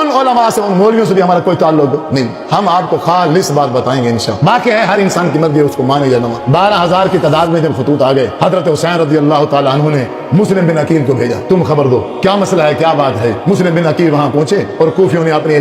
ان علماء سے ان مولویوں سے بھی ہمارا کوئی تعلق نہیں. ہم آپ کو خالص بات بتائیں گے انشاءاللہ. باقی ہے ہر انسان کی مرضی اس کو مانے یا نہ مانے. 12,000 کی تعداد میں جب خطوط آ گئے حضرت حسین رضی اللہ تعالیٰ عنہ نے مسلم بن عقیل کو بھیجا, تم خبر دو کیا مسئلہ ہے, کیا بات ہے. مسلم بن عقیل وہاں پہنچے اور کوفیوں نے اپنی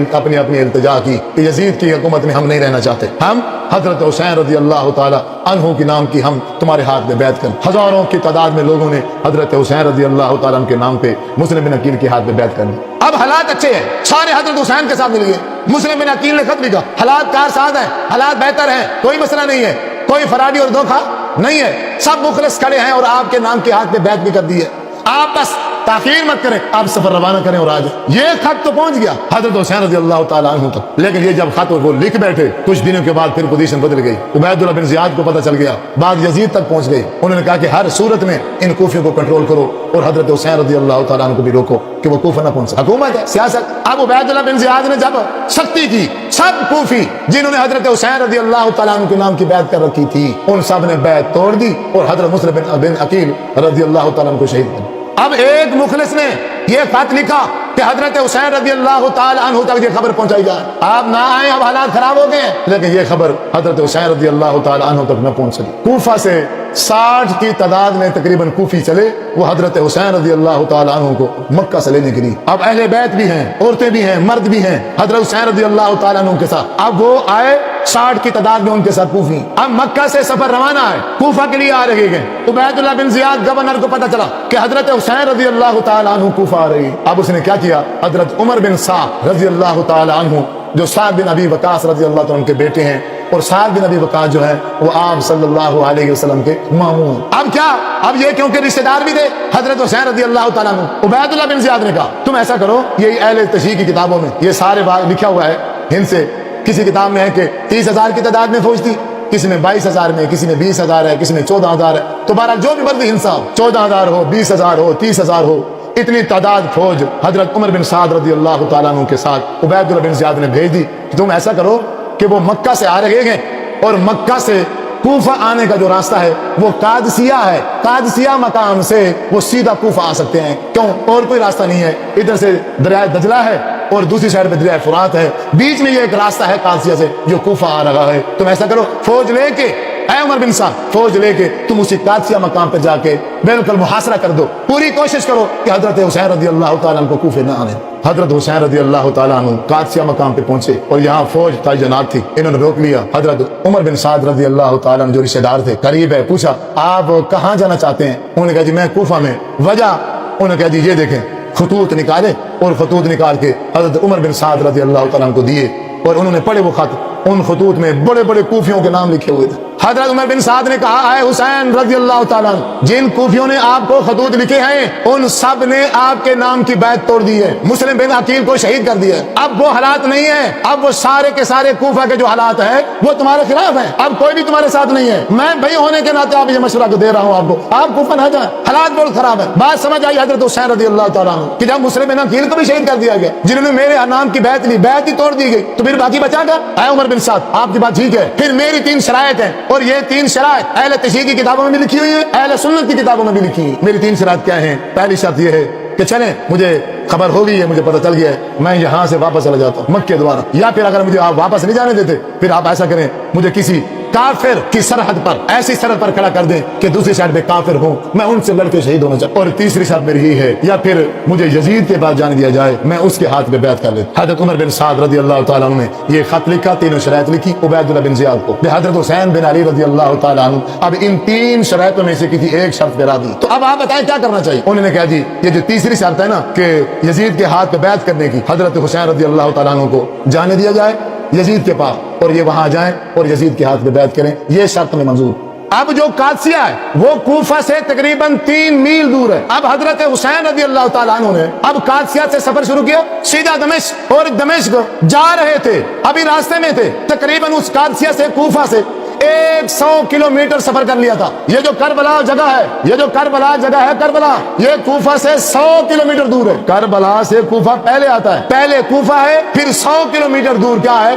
التجا کی کہ یزید کی حکومت میں ہم نہیں رہنا چاہتے, ہم حضرت حسین رضی اللہ تعالیٰ عنہ کے نام کی ہم تمہارے ہاتھ میں بیعت کریں. ہزاروں کی تعداد میں لوگوں نے حضرت حسین رضی اللہ تعالیٰ عنہ کے نام پہ مسلم بن عقیل کے ہاتھ میں بیعت کرنی. اب حالات اچھے ہیں, سارے حضرت حسین کے ساتھ مل گئے. مسلم بن عقیل نے خط لکھا, حالات کارساز ہیں, حالات بہتر ہیں, کوئی مسئلہ نہیں ہے, کوئی فرادی اور دھوکہ نہیں ہے, سب مخلص کھڑے ہیں اور آپ کے نام کے ہاتھ میں بیعت بھی کر دی ہے. آپ بس تاخیر مت کریں, آپ سفر روانہ کریں اور آج. یہ خط تو پہنچ گیا حضرت حسین رضی اللہ تعالیٰ عنہ تک, لیکن یہ جب خط وہ لکھ بیٹھے کچھ دنوں کے بعد پھر پوزیشن بدل گئی. عبید اللہ بن زیاد کو پتہ چل گیا, بات یزید تک پہنچ گئی. انہوں نے کہا کہ ہر صورت میں ان کوفیوں کو کنٹرول کرو اور حضرت حسین رضی اللہ تعالیٰ عنہ کو بھی روکو کہ وہ کوفہ نہ پہنچ. حکومت ہے, سیاست. اب عبید اللہ بن زیاد نے جب سختی کی, سب کوفی جنہوں نے حضرت حسین رضی اللہ تعالیٰ عنہ کے نام کی بیعت کر رکھی تھی ان سب نے بیعت توڑ دی اور حضرت مسلم بن عقیل رضی اللہ تعالیٰ عنہ کو شہید کر. اب ایک مخلص نے یہ خط لکھا کہ حضرت حسین رضی اللہ تعالی عنہ تک یہ خبر پہنچائی جائے. آپ نہ آئیں, اب حالات خراب ہو گئے ہیں, لیکن یہ خبر حضرت حسین رضی اللہ تعالی عنہ تک نہ پہنچ سکی. کوفہ سے 60 کی تعداد میں تقریباً کوفی چلے, وہ حضرت حسین رضی اللہ تعالی عنہ کو مکہ سے لینے کے لیے. اب اہل بیت بھی ہیں, عورتیں بھی ہیں, مرد بھی ہیں حضرت حسین رضی اللہ تعالی عنہ کے ساتھ. اب وہ آئے 60 کی تعداد میں ان کے ساتھ کوفی. اب مکہ سے سفر روانہ ہے, کوفہ کے لیے آ رہے ہیں. عبید اللہ بن زیاد گورنر کو پتہ چلا کہ حضرت حسین رضی اللہ تعالی عنہ کوفہ آ رہی. اب اس نے کیا کیا, حضرت عمر بن سعد رضی اللہ تعالی عنہ جو سعد بن ابی وقاص رضی اللہ تعالی عنہ کے بیٹے ہیں, اور سعد بن ابی وقاص جو ہے وہ آپ صلی اللہ علیہ وسلم کے ماموں. اب کیا, اب یہ کیونکہ رشتہ دار بھی تھے حضرت حسین رضی اللہ تعالیٰ عنہ, عبید اللہ بن زیاد نے کہا تم ایسا کرو, یہ اہل تشیع کی کتابوں میں یہ سارے لکھا ہوا ہے ہند سے, کسی کتاب میں ہے کہ 30,000 کی تعداد میں فوج تھی, کسی میں 22,000 میں, کسی میں 20,000 ہے, کسی میں 14,000 ہے. تو بہرحال جو بھی مرضی انصاف, 14,000 ہو, 20,000 ہو, 30,000 ہو, اتنی تعداد فوج حضرت عمر بن سعد رضی اللہ تعالیٰ عنہ کے ساتھ عبید اللہ بن زیاد نے بھیج دی کہ تم ایسا کرو کہ وہ مکہ سے آ رہے ہیں اور مکہ سے کوفہ آنے کا جو راستہ ہے وہ قادسیہ ہے, قادسیہ مقام سے وہ سیدھا کوفہ آ سکتے ہیں. کیوں, اور کوئی راستہ نہیں ہے. ادھر سے دریائے دجلہ ہے اور دوسری سائڈ پہ دریائے فرات ہے, بیچ میں یہ ایک راستہ ہے قادسیہ سے جو کوفہ آ رہا ہے. تم ایسا کرو, فوج لے کے, اے عمر بن سعد, فوج لے کے تم اسی قادسیہ مقام پہ جا کے بالکل محاصرہ کر دو, پوری کوشش کرو کہ حضرت حسین رضی اللہ تعالیٰ عنہ کو کوفے نہ آنے. حضرت حسین رضی اللہ تعالیٰ عنہ قادسیہ مقام پہ پہنچے اور یہاں فوج تعینات تھی, انہوں نے روک لیا. حضرت عمر بن سعد رضی اللہ تعالیٰ عنہ جو رشتہ دار تھے قریب ہے, پوچھا آپ کہاں جانا چاہتے ہیں؟ انہوں نے کہا جی میں کوفہ میں. وجہ, انہوں نے کہا جی یہ دیکھیں, خطوط نکالے اور خطوط نکال کے حضرت عمر بن سعد رضی اللہ تعالیٰ عنہ کو دیے اور انہوں نے پڑھے وہ خط. ان خطوط میں بڑے بڑے کوفیوں کے نام لکھے ہوئے تھے. حضرت عمر بن سعد نے کہا اے حسین رضی اللہ تعالیٰ عنہ, جن کوفیوں نے آپ کو خطوط لکھے ہیں ان سب نے آپ کے نام کی بیعت توڑ دی ہے, مسلم بن عقیل کو شہید کر دیا ہے. اب وہ حالات نہیں ہے, اب وہ سارے کے سارے کوفہ کے جو حالات ہیں وہ تمہارے خلاف ہیں, اب کوئی بھی تمہارے ساتھ نہیں ہے. میں بھائی ہونے کے ناطے آپ یہ مشورہ دے رہا ہوں آپ کو, آپ کوفہ نہ جائیں, حالات بہت خراب ہے. بات سمجھ آئی حضرت حسین رضی اللہ تعالیٰ عنہ کہ جب مسلم بن عقیل کو بھی شہید کر دیا گیا, جنہوں نے میرے نام کی بیعت لی, بیعت ہی توڑ دی گئی, تو پھر باقی بچا گا. اے عمر بن سعد, آپ کی بات ٹھیک ہے, پھر میری 3 شرائط ہیں اور یہ 3 شرائط اہل تشیع کی کتابوں میں بھی لکھی ہوئی ہے, اہل سنت کی کتابوں میں بھی لکھی ہوئی. میری 3 شرائط کیا ہیں؟ پہلی شرط یہ ہے کہ چلیں, مجھے خبر ہو گئی ہے, مجھے پتہ چل گیا ہے, میں یہاں سے واپس چلا جاتا ہوں مکے دوبارہ, یا پھر اگر مجھے آپ واپس نہیں جانے دیتے پھر آپ ایسا کریں, مجھے کسی کافر کی سرحد پر, ایسی سرحد پر کھڑا کر دیں کہ دوسری سائڈ پہ کافر ہوں, میں ان سے لڑ کے شہید ہونا چاہتا ہوں. اور تیسری شرط میری یہ ہے, یا پھر مجھے یزید کے بعد جانے دیا جائے, میں اس کے ہاتھ میں بیعت کر لیتا. حضرت عمر بن سعد رضی اللہ تعالیٰ عنہ نے یہ خط لکھا, 3 شرائط لکھی عبید اللہ بن زیاد کو, حضرت حسین بن علی رضی اللہ تعالیٰ عنہ اب ان 3 شرائطوں میں سے کسی ایک شرط پہ راضی. تو اب آپ بتائیں کیا کرنا چاہیے؟ انہوں نے کہا جی یہ جو تیسری شرط ہے نا کہ یزید کے ہاتھ پہ بیعت کرنے کی, حضرت حسین رضی اللہ تعالیٰ عنہ کو جانے دیا جائے یزید کے پاس اور یہ وہاں جائیں اور یزید کے ہاتھ پہ بیعت کریں, یہ شرط میں منظور. اب جو قادسیہ ہے وہ کوفہ سے تقریباً 3 میل دور ہے. اب حضرت حسین رضی اللہ تعالیٰ عنہ نے اب قادسیہ سے سفر شروع کیا سیدھا دمشق, اور دمشق جا رہے تھے, ابھی راستے میں تھے, تقریباً اس قادسیہ سے کوفہ سے 100 کلومیٹر سفر کر لیا تھا. یہ جو کربلا جگہ ہے, یہ جو کربلا جگہ ہے, کربلا یہ کوفہ سے 100 کلومیٹر دور ہے. کربلا سے کوفہ پہلے آتا ہے, پہلے کوفہ ہے, پھر 100 کلومیٹر دور کیا ہے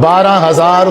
12,000